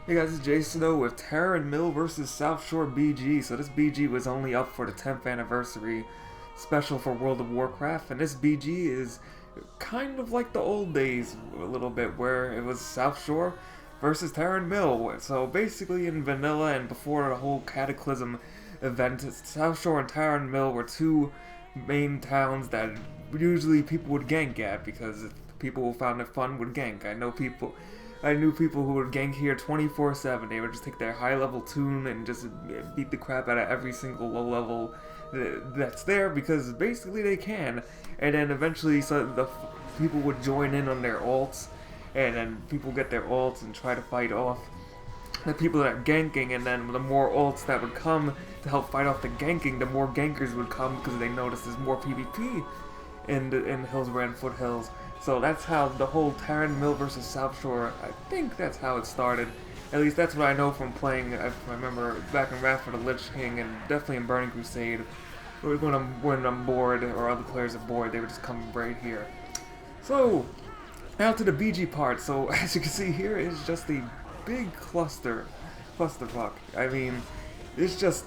Hey guys, it's Jsnow with Tarren versus Southshore BG. So this BG was only up for the 10th anniversary special for World of Warcraft, and this BG is kind of like the old days a little bit, where it was Southshore versus Tarren. So basically in vanilla and before the whole Cataclysm event, Southshore and Tarren were two main towns that usually people would gank at because people who found it fun would gank. I knew people who would gank here 24/7. They would just take their high-level tune and just beat the crap out of every single low-level that's there because basically they can. And then eventually the people would join in on their ults, and then people get their ults and try to fight off the people that are ganking, and then the more ults that would come to help fight off the ganking, the more gankers would come because they noticed there's more PvP in the hillsbrand foothills. So that's how the whole Tarren versus Southshore, I think that's how it started. At least that's what I know from playing. I remember back in Wrath for the Lich King and definitely in Burning Crusade, when I'm bored or other players are bored, they would just come right here. So, now to the BG part. So as you can see here is just a big clusterfuck. I mean, it's just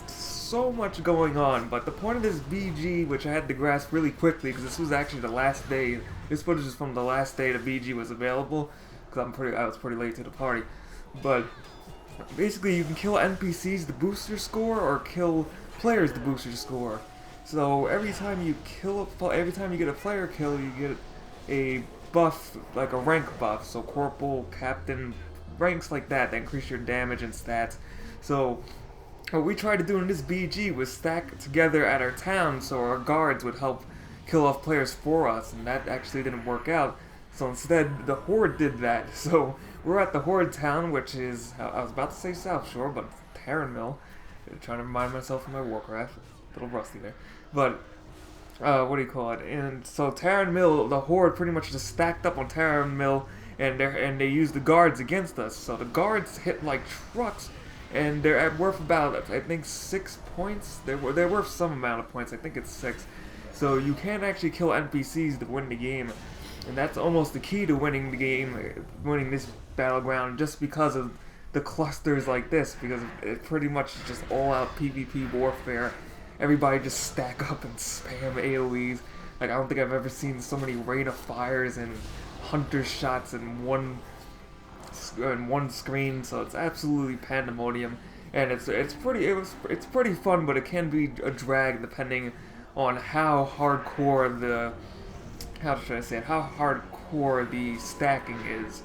so much going on, but the point of this BG, which I had to grasp really quickly because this was actually the last day. This footage is from the last day the BG was available because I was pretty late to the party. But basically, you can kill NPCs to boost your score or kill players to boost your score. So every time you get a player kill, you get a buff, like a rank buff. So corporal, captain, ranks like that increase your damage and stats. So what we tried to do in this BG was stack together at our town so our guards would help kill off players for us, and that actually didn't work out. So instead, the Horde did that. So we're at the Horde town, which is, I was about to say Southshore, but Tarren. Trying to remind myself of my Warcraft. A little rusty there. But, what do you call it? And so Tarren, the Horde pretty much just stacked up on Tarren, and they used the guards against us. So the guards hit like trucks, and they're worth about, I think, 6 points. They're worth some amount of points. I think it's 6. So you can't actually kill NPCs to win the game, and that's almost the key to winning the game, winning this battleground, just because of the clusters like this, because it pretty much is just all-out PvP warfare. Everybody just stack up and spam AoEs. Like, I don't think I've ever seen so many rate of fires and hunter shots in one screen, so it's absolutely pandemonium, and it's pretty fun, but it can be a drag depending on how hardcore the stacking is.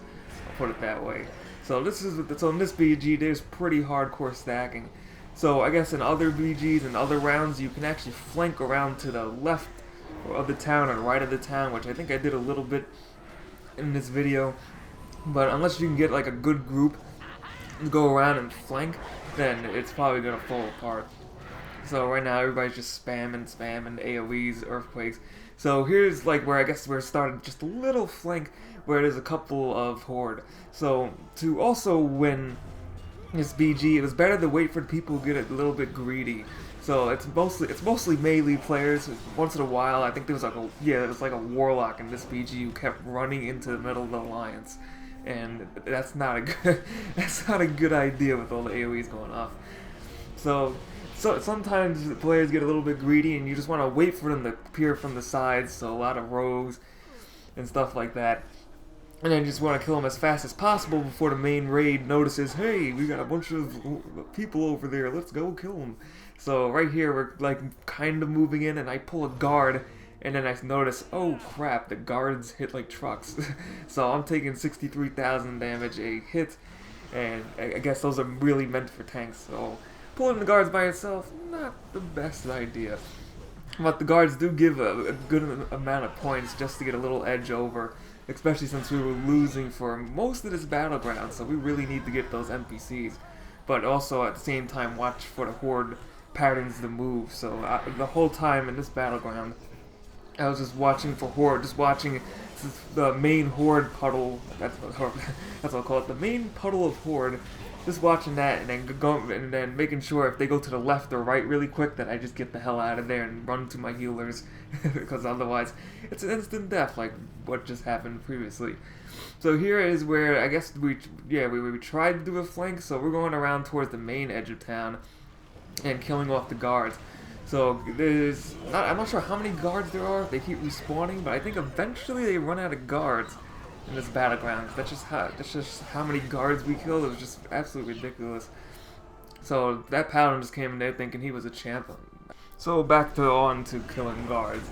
I'll put it that way. So in this BG, there's pretty hardcore stacking. So I guess in other BGs and other rounds, you can actually flank around to the left of the town and right of the town, which I think I did a little bit in this video. But unless you can get like a good group and go around and flank, then it's probably gonna fall apart. So right now everybody's just spamming AoEs, earthquakes. So here's like where I guess we're starting just a little flank where there's a couple of Horde. So to also win this BG, it was better to wait for people who get a little bit greedy. So it's mostly melee players. Once in a while, I think there was like a warlock in this BG who kept running into the middle of the alliance, and that's not a good idea with all the AoEs going off. So sometimes the players get a little bit greedy, and you just want to wait for them to appear from the sides. So a lot of rogues and stuff like that. And then you just want to kill them as fast as possible before the main raid notices, hey, we got a bunch of people over there, let's go kill them. So right here, we're like kind of moving in, and I pull a guard, and then I notice, oh crap, the guards hit like trucks. So I'm taking 63,000 damage a hit, and I guess those are really meant for tanks. So pulling the guards by itself, not the best idea. But the guards do give a good amount of points just to get a little edge over, especially since we were losing for most of this battleground, so we really need to get those NPCs. But also at the same time watch for the Horde patterns to move. So the whole time in this battleground, I was just watching for Horde, just watching the main Horde puddle, that's what I'll call it, the main puddle of Horde just watching that and then going and then making sure if they go to the left or right really quick that I just get the hell out of there and run to my healers because otherwise it's an instant death like what just happened previously. So here is where I guess we tried to do a flank, so we're going around towards the main edge of town and killing off the guards. So I'm not sure how many guards there are. They keep respawning, but I think eventually they run out of guards in this battleground. That's just how many guards we killed. It was just absolutely ridiculous. So that paladin just came in there thinking he was a champ. So back on to killing guards.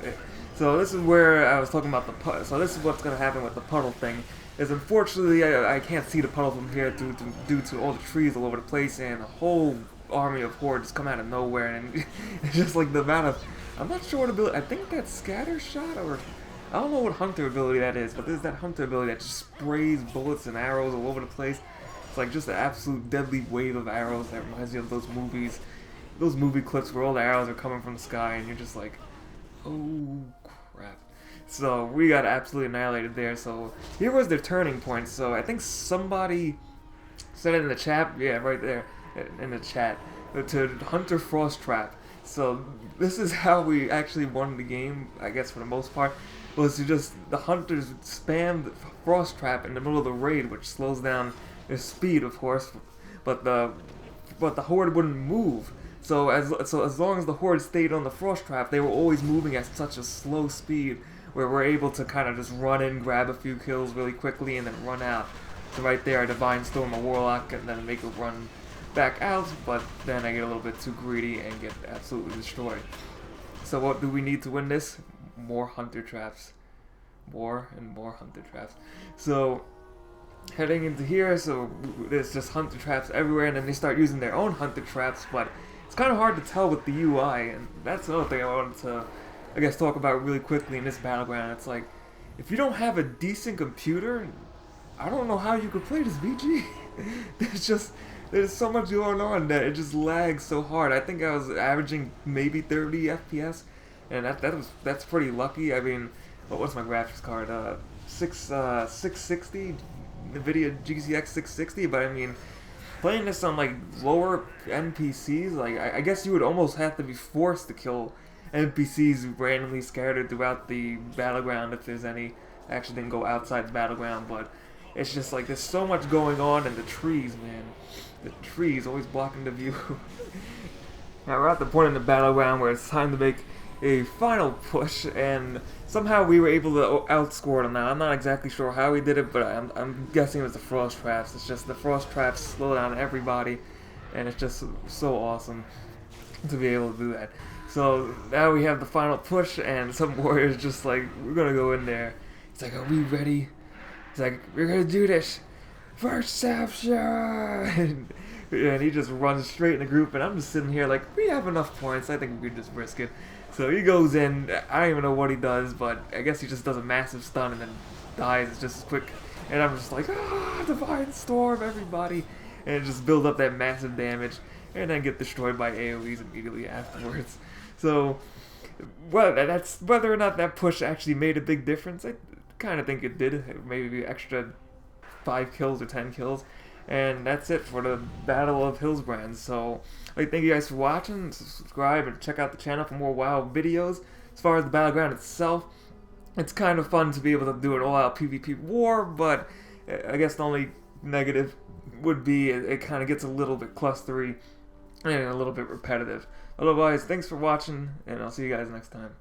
So this is where I was talking about the puddle. So this is what's going to happen with the puddle thing. Is unfortunately I can't see the puddle from here due to all the trees all over the place and a whole army of hordes come out of nowhere, and it's just like the amount of, I'm not sure what ability, I think that's scatter shot, or I don't know what hunter ability that is, but there's that hunter ability that just sprays bullets and arrows all over the place. It's like just an absolute deadly wave of arrows that reminds me of those movie clips where all the arrows are coming from the sky and you're just like, oh crap. So we got absolutely annihilated there. So here was their turning point. So I think somebody said it in the chat, yeah, right there in the chat, to Hunter Frost Trap. So this is how we actually won the game, I guess for the most part, was to just, the hunters spammed Frost Trap in the middle of the raid, which slows down their speed, of course, but the horde wouldn't move. So as long as the horde stayed on the Frost Trap, they were always moving at such a slow speed, where we're able to kind of just run in, grab a few kills really quickly, and then run out. So right there, a Divine Storm, a Warlock, and then make a run back out, but then I get a little bit too greedy and get absolutely destroyed. So what do we need to win this? More hunter traps. More and more hunter traps. So heading into here, so there's just hunter traps everywhere, and then they start using their own hunter traps, but it's kind of hard to tell with the UI, and that's another thing I wanted to, I guess, talk about really quickly in this battleground. It's like, if you don't have a decent computer, I don't know how you could play this BG. There's so much going on that it just lags so hard. I think I was averaging maybe 30 FPS, and that's pretty lucky. I mean, what's my graphics card? 660, NVIDIA GTX 660. But I mean, playing this on like lower NPCs, like I guess you would almost have to be forced to kill NPCs randomly scattered throughout the battleground if there's any. I actually didn't go outside the battleground, but it's just like there's so much going on in the trees, man. The trees always blocking the view. Now we're at the point in the battleground where it's time to make a final push, and somehow we were able to outscore them. Now I'm not exactly sure how we did it, but I'm guessing it was the frost traps. It's just the frost traps slow down everybody, and it's just so awesome to be able to do that. So now we have the final push, and some warriors just like, we're gonna go in there. It's like, are we ready? It's like, we're gonna do this. First Southshore! And he just runs straight in the group, and I'm just sitting here like, we have enough points, I think we could just risk it. So he goes in, I don't even know what he does, but I guess he just does a massive stun and then dies just as quick. And I'm just like, Divine Storm, everybody! And just build up that massive damage, and then get destroyed by AoEs immediately afterwards. So, well, that's whether or not that push actually made a big difference. I kind of think it did, maybe extra 5 kills or 10 kills, and that's it for the Battle of Hillsbrand. So thank you guys for watching, subscribe, and check out the channel for more WoW videos. As far as the battleground itself, it's kind of fun to be able to do an all-out PvP war, but I guess the only negative would be it kind of gets a little bit clustery and a little bit repetitive. Otherwise, thanks for watching, and I'll see you guys next time.